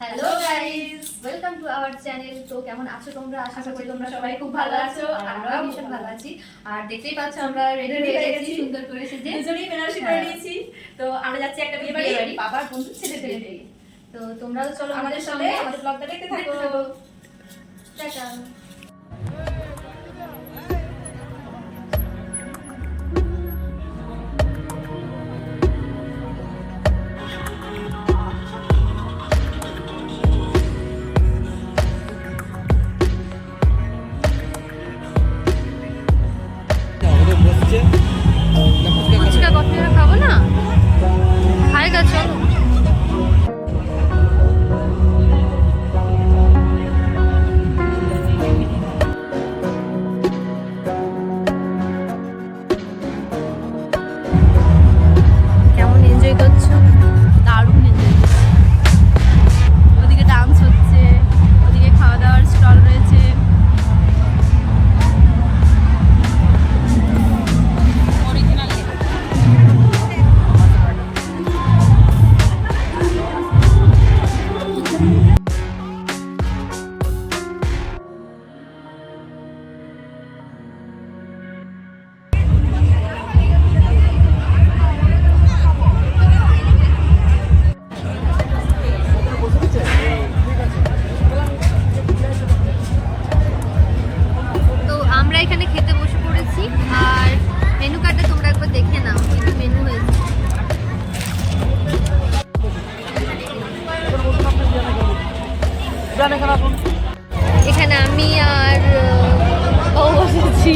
Hello guys, welcome to our channel. তো কেমন আছো তোমরা? আশা করি তোমরা সবাই খুব ভালো আছো আর আমরাও ভীষণ ভালো আছি। আর দেখতেই পাচ্ছ আমরা রেডি হয়ে গেছি সুন্দর করে সেজে, দুজনেই বেনারসি পরে নিয়েছি। তো আমরা যাচ্ছি একটা বিয়ে বাড়ি, বাবার বন্ধুর ছেলের বিয়েতে। তো তোমরাও চলো আমাদের সঙ্গে আমাদের ব্লগটা দেখতে থাকো। টাটা। ফুচকা কফি খাবো না, খাইগা চলো। কেমন এনজয় করছো? দারুণ এনজয় করছি। ওদিকে ডান্স হচ্ছে, ওদিকে খাওয়া দাওয়ার স্টল রয়েছে। তো আমরা এখানে খেতে বসে পড়েছি আর মেনু কার্ডে তোমরা একবার দেখে নাও কি কি মেনু হয়েছে। এখানে আমি আর ও বসেছি।